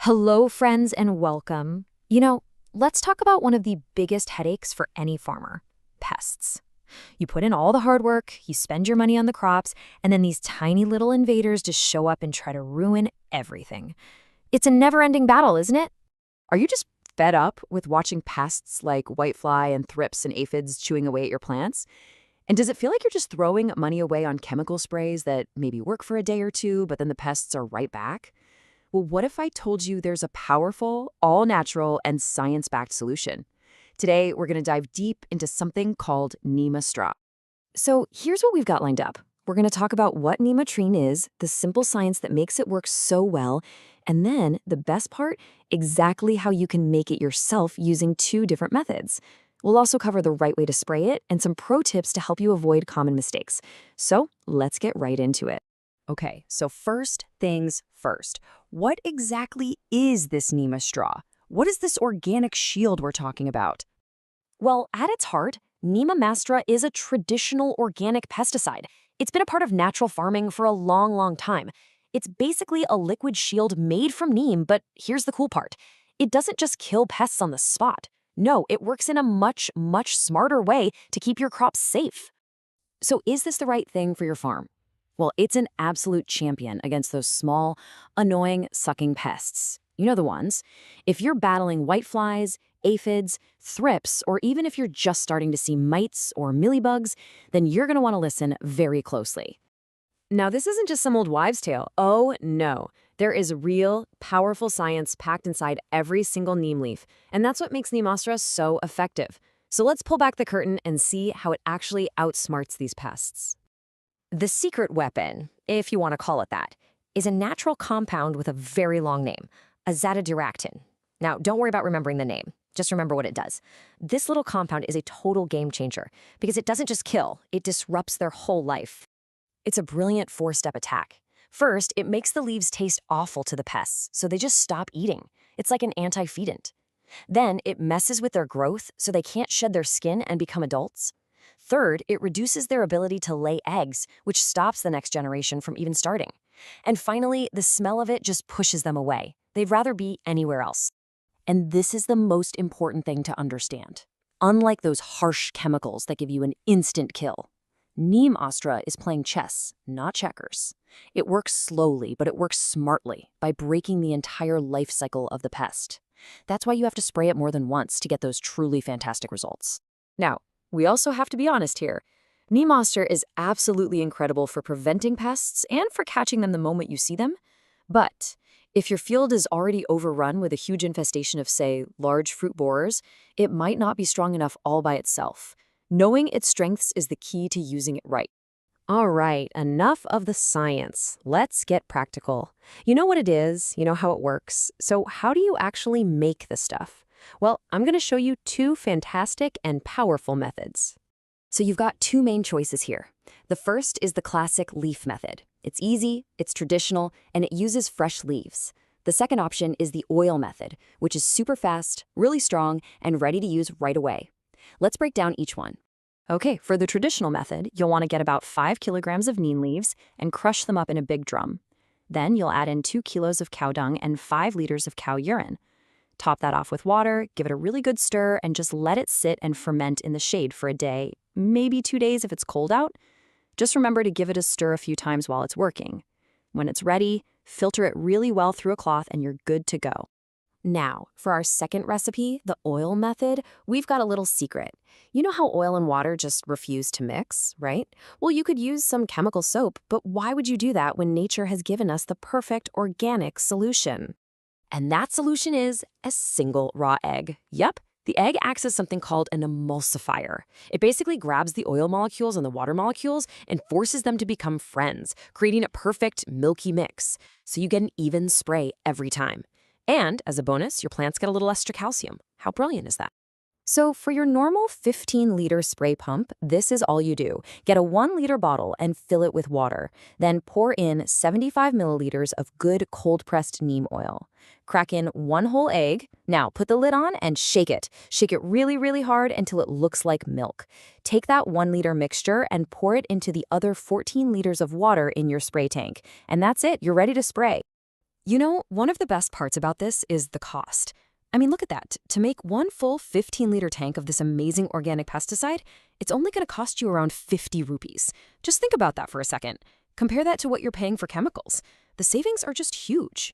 Hello, friends, and welcome. Let's talk about one of the biggest headaches for any farmer: pests. You put in all the hard work, you spend your money on the crops, and then these tiny little invaders just show up and try to ruin everything. It's a never ending battle, isn't it? Are you just fed up with watching pests like whitefly and thrips and aphids chewing away at your plants? And does it feel like you're just throwing money away on chemical sprays that maybe work for a day or two, but then the pests are right back? Well, what if I told you there's a powerful, all-natural, and science-backed solution? Today, we're going to dive deep into something called Neemastra. So here's what we've got lined up. We're going to talk about what Neematrine is, the simple science that makes it work so well, and then, the best part, exactly how you can make it yourself using two different methods. We'll also cover the right way to spray it and some pro tips to help you avoid common mistakes. So let's get right into it. Okay, so first things first. What exactly is this Neemastra? What is this organic shield we're talking about? Well, at its heart, Neemamastra is a traditional organic pesticide. It's been a part of natural farming for a long, long time. It's basically a liquid shield made from neem, but here's the cool part. It doesn't just kill pests on the spot. No, it works in a much, much smarter way to keep your crops safe. So is this the right thing for your farm? Well, it's an absolute champion against those small, annoying, sucking pests. You know the ones. If you're battling whiteflies, aphids, thrips, or even if you're just starting to see mites or mealybugs, then you're going to want to listen very closely. Now, this isn't just some old wives' tale. Oh, no. There is real, powerful science packed inside every single neem leaf, and that's what makes Neemastra so effective. So let's pull back the curtain and see how it actually outsmarts these pests. The secret weapon, if you want to call it that, is a natural compound with a very long name, azadirachtin. Now, don't worry about remembering the name. Just remember what it does. This little compound is a total game changer because it doesn't just kill, it disrupts their whole life. It's a brilliant four-step attack. First, it makes the leaves taste awful to the pests, so they just stop eating. It's like an anti-feedant. Then, it messes with their growth so they can't shed their skin and become adults. Third, it reduces their ability to lay eggs, which stops the next generation from even starting. And finally, the smell of it just pushes them away. They'd rather be anywhere else. And this is the most important thing to understand. Unlike those harsh chemicals that give you an instant kill, Neemastra is playing chess, not checkers. It works slowly, but it works smartly by breaking the entire life cycle of the pest. That's why you have to spray it more than once to get those truly fantastic results. Now, we also have to be honest here. Neemastra is absolutely incredible for preventing pests and for catching them the moment you see them. But if your field is already overrun with a huge infestation of, say, large fruit borers, it might not be strong enough all by itself. Knowing its strengths is the key to using it right. All right, enough of the science. Let's get practical. You know what it is, you know how it works. So how do you actually make this stuff? Well, I'm going to show you two fantastic and powerful methods. So you've got two main choices here. The first is the classic leaf method. It's easy, it's traditional, and it uses fresh leaves. The second option is the oil method, which is super fast, really strong, and ready to use right away. Let's break down each one. Okay, for the traditional method, you'll want to get about 5 kilograms of neem leaves and crush them up in a big drum. Then you'll add in 2 kilos of cow dung and 5 liters of cow urine. Top that off with water, give it a really good stir, and just let it sit and ferment in the shade for a day, maybe 2 days if it's cold out. Just remember to give it a stir a few times while it's working. When it's ready, filter it really well through a cloth and you're good to go. Now, for our second recipe, the oil method, we've got a little secret. You know how oil and water just refuse to mix, right? Well, you could use some chemical soap, but why would you do that when nature has given us the perfect organic solution? And that solution is a single raw egg. Yep, the egg acts as something called an emulsifier. It basically grabs the oil molecules and the water molecules and forces them to become friends, creating a perfect milky mix. So you get an even spray every time. And as a bonus, your plants get a little extra calcium. How brilliant is that? So for your normal 15-liter spray pump, this is all you do. Get a 1-liter bottle and fill it with water. Then pour in 75 milliliters of good cold-pressed neem oil. Crack in 1 whole egg. Now put the lid on and shake it. Shake it really, really hard until it looks like milk. Take that 1-liter mixture and pour it into the other 14 liters of water in your spray tank. And that's it. You're ready to spray. One of the best parts about this is the cost. I mean, look at that. To make one full 15-liter tank of this amazing organic pesticide, it's only going to cost you around 50 rupees. Just think about that for a second. Compare that to what you're paying for chemicals. The savings are just huge.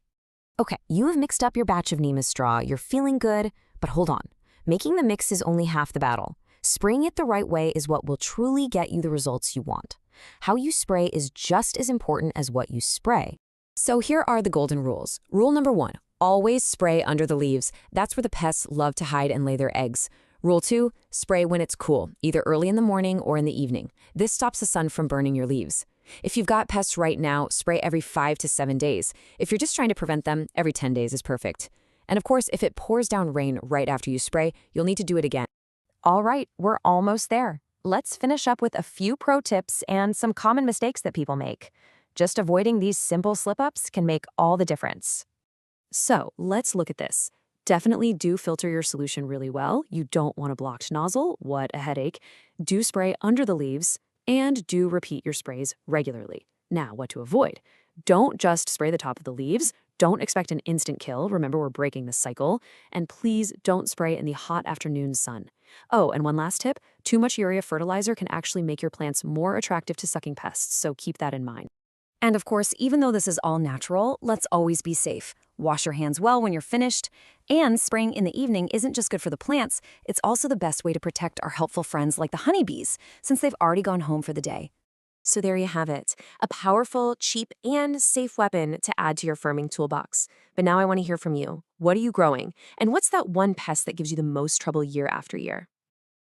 Okay, you have mixed up your batch of Neemastra, you're feeling good, but hold on. Making the mix is only half the battle. Spraying it the right way is what will truly get you the results you want. How you spray is just as important as what you spray. So here are the golden rules. Rule number 1, always spray under the leaves. That's where the pests love to hide and lay their eggs. Rule 2, spray when it's cool, either early in the morning or in the evening. This stops the sun from burning your leaves. If you've got pests right now, spray every 5 to 7 days. If you're just trying to prevent them, every 10 days is perfect. And of course, if it pours down rain right after you spray, you'll need to do it again. All right, we're almost there. Let's finish up with a few pro tips and some common mistakes that people make. Just avoiding these simple slip-ups can make all the difference. So let's look at this. Definitely do filter your solution really well. You don't want a blocked nozzle. What a headache. Do spray under the leaves, and do repeat your sprays regularly. Now, what to avoid? Don't just spray the top of the leaves. Don't expect an instant kill. Remember, we're breaking the cycle. And please don't spray in the hot afternoon sun. Oh, and one last tip, too much urea fertilizer can actually make your plants more attractive to sucking pests, so keep that in mind. And of course, even though this is all natural, let's always be safe. Wash your hands well when you're finished. And spraying in the evening isn't just good for the plants, it's also the best way to protect our helpful friends like the honeybees, since they've already gone home for the day. So there you have it, a powerful, cheap, and safe weapon to add to your farming toolbox. But now I want to hear from you. What are you growing? And what's that one pest that gives you the most trouble year after year?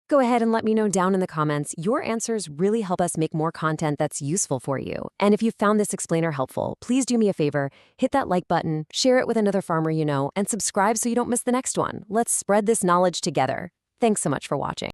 Go ahead and let me know down in the comments. Your answers really help us make more content that's useful for you. And if you found this explainer helpful, please do me a favor, hit that like button, share it with another farmer you know, and subscribe so you don't miss the next one. Let's spread this knowledge together. Thanks so much for watching.